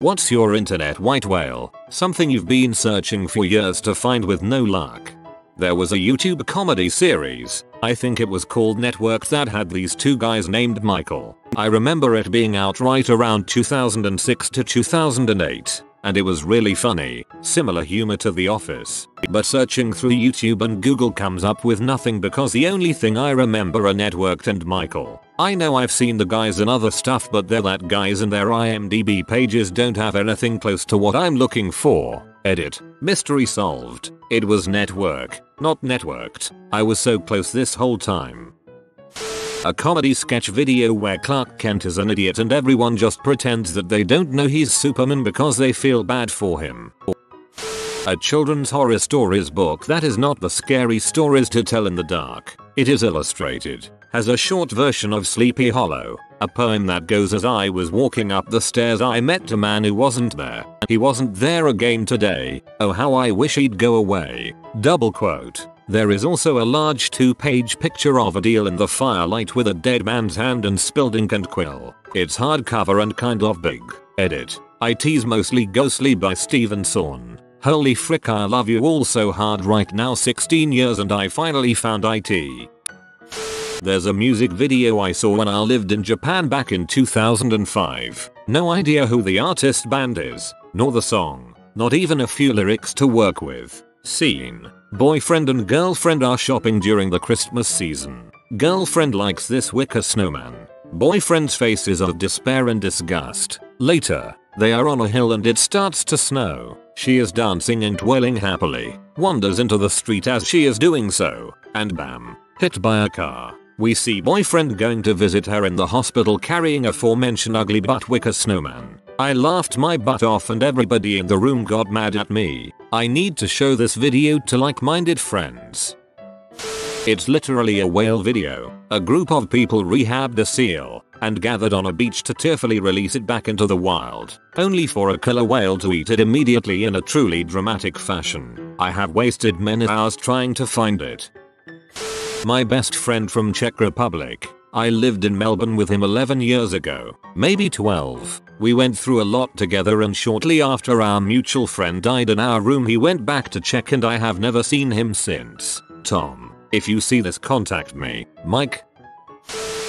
What's your internet white whale? Something you've been searching for years to find with no luck. There was a YouTube comedy series, I think it was called Network, that had these two guys named Michael. I remember it being out right around 2006 to 2008. And it was really funny, similar humor to The Office. But searching through YouTube and Google comes up with nothing because the only thing I remember are Networked and Michael. I know I've seen the guys in other stuff, but they're that guys and their IMDb pages don't have anything close to what I'm looking for. Edit. Mystery solved. It was Network, not Networked. I was so close this whole time. A comedy sketch video where Clark Kent is an idiot and everyone just pretends that they don't know he's Superman because they feel bad for him. A children's horror stories book that is not the scary stories to tell in the dark. It is illustrated. Has a short version of Sleepy Hollow, a poem that goes: as I was walking up the stairs I met a man who wasn't there. He wasn't there again today. Oh, how I wish he'd go away. Double quote. There is also a large 2-page picture of a deal in the firelight with a dead man's hand and spilled ink and quill. It's hardcover and kind of big. Edit. IT's Mostly Ghostly by Steven Sawn. Holy frick, I love you all so hard right now. 16 years and I finally found IT. There's a music video I saw when I lived in Japan back in 2005. No idea who the artist band is, nor the song, not even a few lyrics to work with. Scene. Boyfriend and girlfriend are shopping during the Christmas season. Girlfriend likes this wicker snowman. Boyfriend's face is of despair and disgust. Later, they are on a hill and it starts to snow. She is dancing and twirling happily, wanders into the street as she is doing so, and bam, hit by a car. We see boyfriend going to visit her in the hospital carrying aforementioned ugly butt wicker snowman. I laughed my butt off and everybody in the room got mad at me. I need to show this video to like-minded friends. It's literally a whale video. A group of people rehabbed a seal and gathered on a beach to tearfully release it back into the wild, only for a killer whale to eat it immediately in a truly dramatic fashion. I have wasted many hours trying to find it. My best friend from Czech Republic. I lived in Melbourne with him 11 years ago, maybe 12. We went through a lot together and shortly after our mutual friend died in our room he went back to Czech and I have never seen him since. Tom, if you see this, contact me. Mike.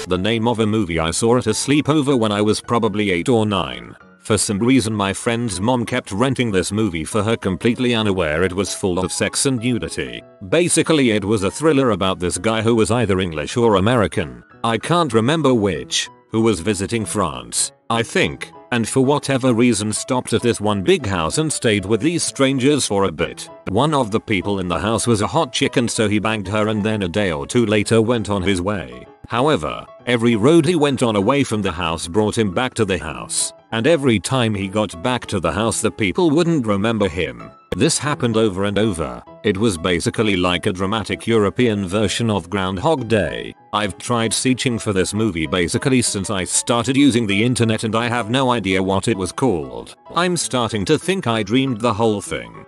The name of a movie I saw at a sleepover when I was probably 8 or 9. For some reason my friend's mom kept renting this movie for her completely unaware it was full of sex and nudity. Basically it was a thriller about this guy who was either English or American, I can't remember which, who was visiting France, I think, and for whatever reason stopped at this one big house and stayed with these strangers for a bit. One of the people in the house was a hot chick and so he banged her and then a day or two later went on his way. However, every road he went on away from the house brought him back to the house. And every time he got back to the house the people wouldn't remember him. This happened over and over. It was basically like a dramatic European version of Groundhog Day. I've tried searching for this movie basically since I started using the internet and I have no idea what it was called. I'm starting to think I dreamed the whole thing.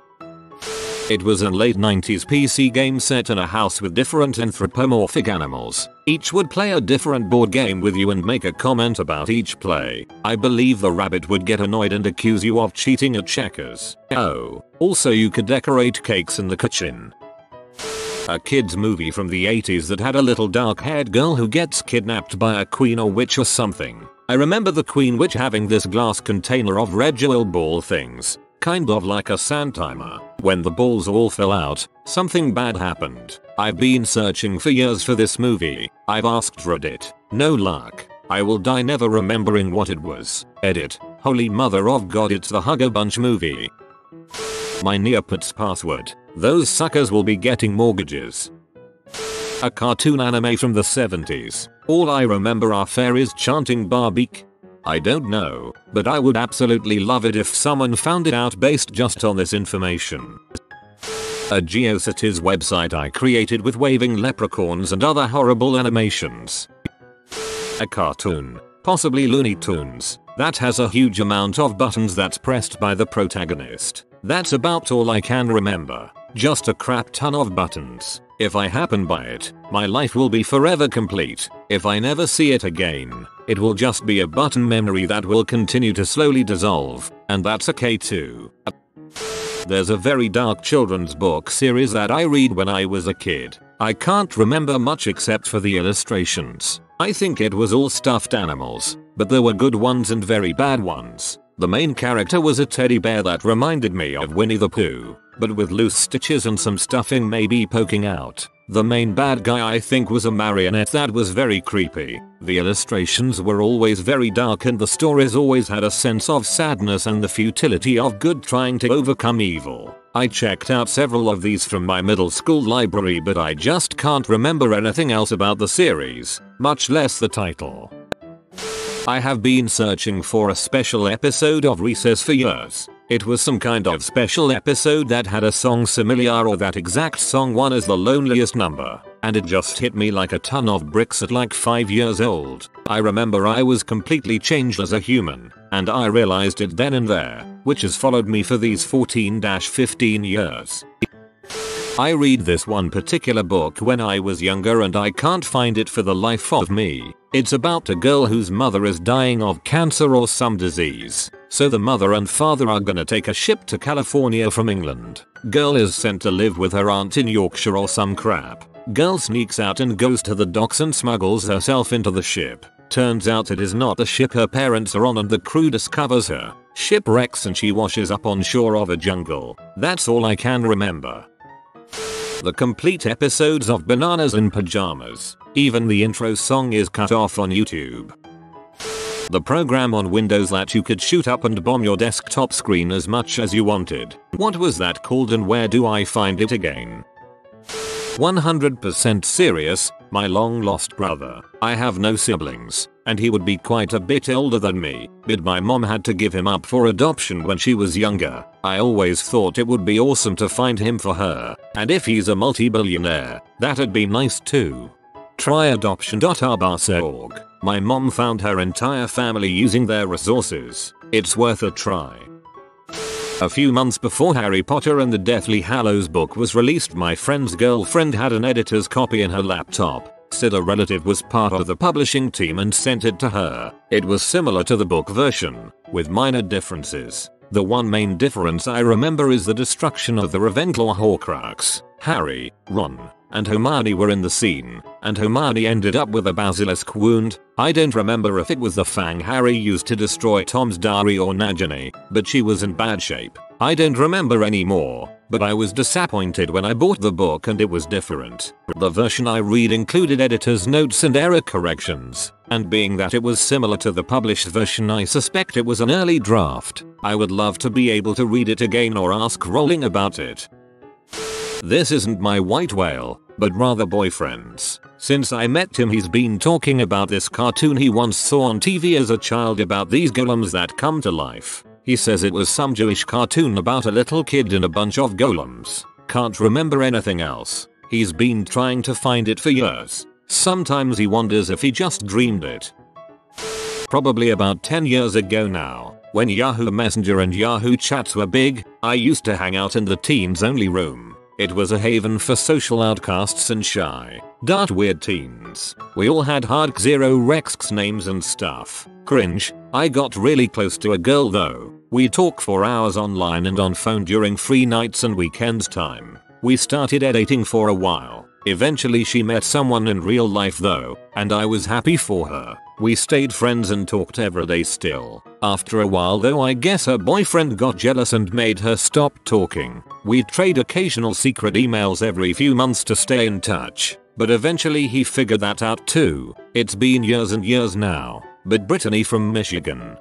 It was a late 90s PC game set in a house with different anthropomorphic animals. Each would play a different board game with you and make a comment about each play. I believe the rabbit would get annoyed and accuse you of cheating at checkers. Oh, also you could decorate cakes in the kitchen. A kids movie from the 80s that had a little dark-haired girl who gets kidnapped by a queen or witch or something. I remember the queen witch having this glass container of red jewel ball things. Kind of like a sand timer. When the balls all fell out, something bad happened. I've been searching for years for this movie. I've asked Reddit. No luck. I will die never remembering what it was. Edit. Holy mother of God, it's the Hugger Bunch movie. My Neopets password. Those suckers will be getting mortgages. A cartoon anime from the 70s. All I remember are fairies chanting Barbie. I don't know, but I would absolutely love it if someone found it out based just on this information. A GeoCities website I created with waving leprechauns and other horrible animations. A cartoon, possibly Looney Tunes, that has a huge amount of buttons that's pressed by the protagonist. That's about all I can remember. Just a crap ton of buttons. If I happen by it, my life will be forever complete. If I never see it again, it will just be a button memory that will continue to slowly dissolve. And that's okay too. There's a very dark children's book series that I read when I was a kid. I can't remember much except for the illustrations. I think it was all stuffed animals, but there were good ones and very bad ones. The main character was a teddy bear that reminded me of Winnie the Pooh, but with loose stitches and some stuffing maybe poking out. The main bad guy I think was a marionette that was very creepy. The illustrations were always very dark and the stories always had a sense of sadness and the futility of good trying to overcome evil. I checked out several of these from my middle school library, but I just can't remember anything else about the series, much less the title. I have been searching for a special episode of Recess for years. It was some kind of special episode that had a song similar or that exact song won as the loneliest number, and it just hit me like a ton of bricks at like 5 years old. I remember I was completely changed as a human, and I realized it then and there, which has followed me for these 14-15 years. I read this one particular book when I was younger and I can't find it for the life of me. It's about a girl whose mother is dying of cancer or some disease. So the mother and father are gonna take a ship to California from England. Girl is sent to live with her aunt in Yorkshire or some crap. Girl sneaks out and goes to the docks and smuggles herself into the ship. Turns out it is not the ship her parents are on and the crew discovers her. Ship wrecks and she washes up on shore of a jungle. That's all I can remember. The complete episodes of Bananas in Pajamas. Even the intro song is cut off on YouTube. The program on Windows that you could shoot up and bomb your desktop screen as much as you wanted. What was that called and where do I find it again? 100% serious, my long lost brother. I have no siblings, and he would be quite a bit older than me, but my mom had to give him up for adoption when she was younger. I always thought it would be awesome to find him for her, and if he's a multi-billionaire, that'd be nice too. Try adoption.arbasa.org. My mom found her entire family using their resources. It's worth a try. A few months before Harry Potter and the Deathly Hallows book was released, my friend's girlfriend had an editor's copy in her laptop. Said a relative was part of the publishing team and sent it to her. It was similar to the book version, with minor differences. The one main difference I remember is the destruction of the Ravenclaw Horcrux. Harry, Ron, and Hermione were in the scene, and Hermione ended up with a basilisk wound. I don't remember if it was the fang Harry used to destroy Tom's diary or Nagini, but she was in bad shape. I don't remember anymore, but I was disappointed when I bought the book and it was different. The version I read included editor's notes and error corrections, and being that it was similar to the published version, I suspect it was an early draft. I would love to be able to read it again or ask Rowling about it. This isn't my white whale, but rather boyfriend's. Since I met him, he's been talking about this cartoon he once saw on TV as a child about these golems that come to life. He says it was some Jewish cartoon about a little kid and a bunch of golems. Can't remember anything else. He's been trying to find it for years. Sometimes he wonders if he just dreamed it. Probably about 10 years ago now, when Yahoo Messenger and Yahoo Chats were big, I used to hang out in the teens only room. It was a haven for social outcasts and shy, weird teens. We all had hard Xerox names and stuff. Cringe. I got really close to a girl though. We talk for hours online and on phone during free nights and weekends time. We started dating for a while. Eventually she met someone in real life though, and I was happy for her. We stayed friends and talked every day still. After a while though, I guess her boyfriend got jealous and made her stop talking. We'd trade occasional secret emails every few months to stay in touch, but eventually he figured that out too. It's been years and years now. But Brittany from Michigan.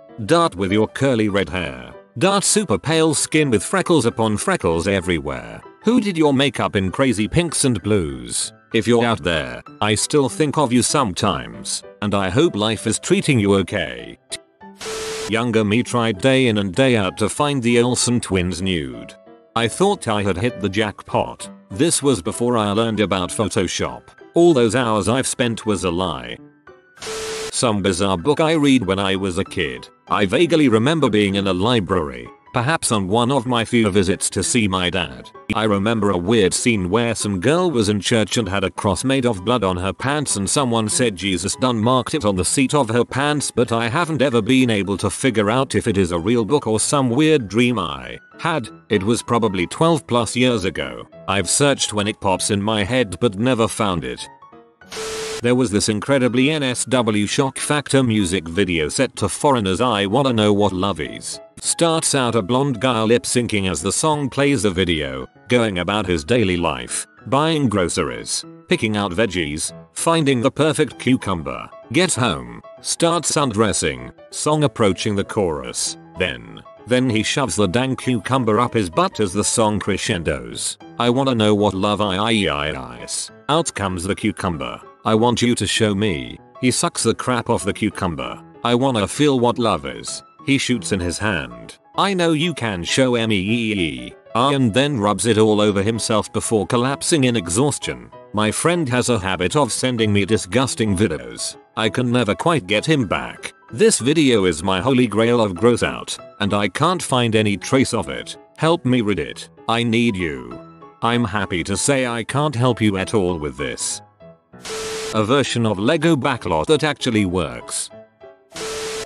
With your curly red hair. Super pale skin with freckles upon freckles everywhere. Who did your makeup in crazy pinks and blues? If you're out there, I still think of you sometimes, and I hope life is treating you okay. Younger me tried day in and day out to find the Olsen twins nude. I thought I had hit the jackpot. This was before I learned about Photoshop. All those hours I've spent was a lie. Some bizarre book I read when I was a kid. I vaguely remember being in a library, Perhaps on one of my few visits to see my dad. I remember a weird scene where some girl was in church and had a cross made of blood on her pants and someone said Jesus done marked it on the seat of her pants, but I haven't ever been able to figure out if it is a real book or some weird dream I had. It was probably 12 plus years ago. I've searched when it pops in my head but never found it. There was this incredibly NSW shock factor music video set to Foreigner's I Wanna Know What Love Is. Starts out a blonde guy lip syncing as the song plays a video, going about his daily life, buying groceries, picking out veggies, finding the perfect cucumber, gets home, starts undressing, song approaching the chorus, then he shoves the dang cucumber up his butt as the song crescendos. I wanna know what love is. Out comes the cucumber. I want you to show me. He sucks the crap off the cucumber. I wanna feel what love is. He shoots in his hand. I know you can show me. And then rubs it all over himself before collapsing in exhaustion. My friend has a habit of sending me disgusting videos. I can never quite get him back. This video is my holy grail of gross out, and I can't find any trace of it. Help me Reddit. I need you. I'm happy to say I can't help you at all with this. A version of Lego backlot that actually works.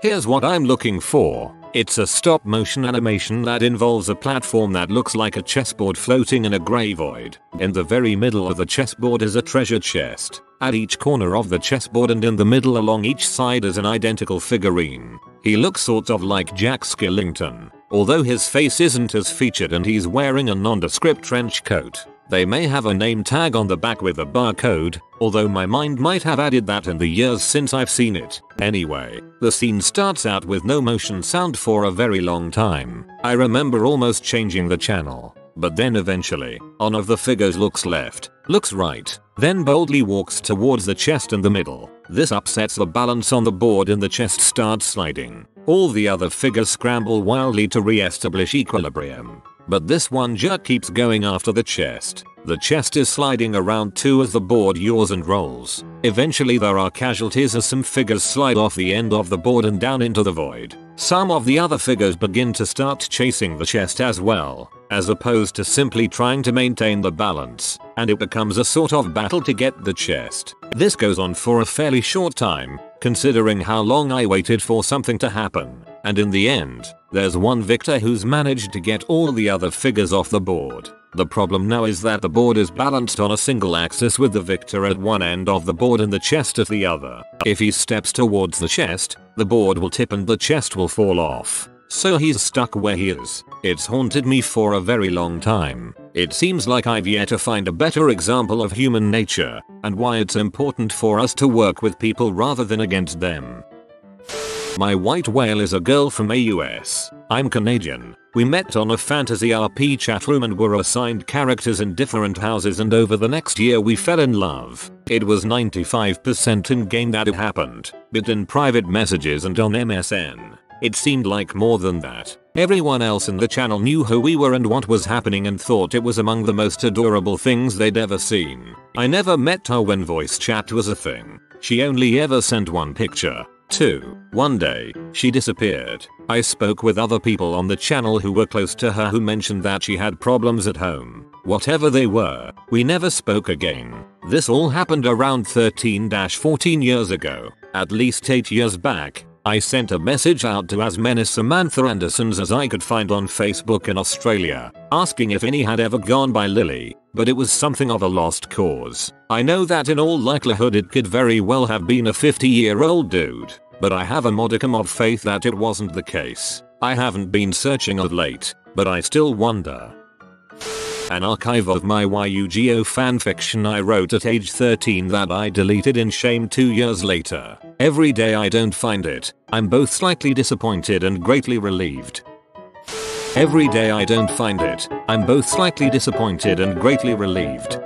Here's what I'm looking for. It's a stop motion animation that involves a platform that looks like a chessboard floating in a grey void. In the very middle of the chessboard is a treasure chest. At each corner of the chessboard and in the middle along each side is an identical figurine. He looks sort of like Jack Skellington, although his face isn't as featured and he's wearing a nondescript trench coat. They may have a name tag on the back with a barcode, although my mind might have added that in the years since I've seen it. Anyway, the scene starts out with no motion sound for a very long time. I remember almost changing the channel, but then eventually, one of the figures looks left, looks right, then boldly walks towards the chest in the middle. This upsets the balance on the board and the chest starts sliding. All the other figures scramble wildly to re-establish equilibrium. But this one jerk keeps going after the chest. The chest is sliding around too as the board yaws and rolls. Eventually there are casualties as some figures slide off the end of the board and down into the void. Some of the other figures begin to start chasing the chest as well, as opposed to simply trying to maintain the balance, and it becomes a sort of battle to get the chest. This goes on for a fairly short time, considering how long I waited for something to happen, and in the end, there's one victor who's managed to get all the other figures off the board. The problem now is that the board is balanced on a single axis with the victor at one end of the board and the chest at the other. If he steps towards the chest, the board will tip and the chest will fall off. So he's stuck where he is. It's haunted me for a very long time. It seems like I've yet to find a better example of human nature, and why it's important for us to work with people rather than against them. My white whale is a girl from AUS. I'm Canadian. We met on a fantasy RP chat room and were assigned characters in different houses, and over the next year we fell in love. It was 95% in game that it happened, but in private messages and on MSN, it seemed like more than that. Everyone else in the channel knew who we were and what was happening and thought it was among the most adorable things they'd ever seen. I never met her when voice chat was a thing. She only ever sent one picture. 2. One day, she disappeared. I spoke with other people on the channel who were close to her who mentioned that she had problems at home. Whatever they were, we never spoke again. This all happened around 13-14 years ago. At least 8 years back, I sent a message out to as many Samantha Andersons as I could find on Facebook in Australia, asking if any had ever gone by Lily, but it was something of a lost cause. I know that in all likelihood it could very well have been a 50-year-old dude, but I have a modicum of faith that it wasn't the case. I haven't been searching of late, but I still wonder. An archive of my YUGO fanfiction I wrote at age 13 that I deleted in shame 2 years later. Every day I don't find it, I'm both slightly disappointed and greatly relieved. Every day I don't find it, I'm both slightly disappointed and greatly relieved.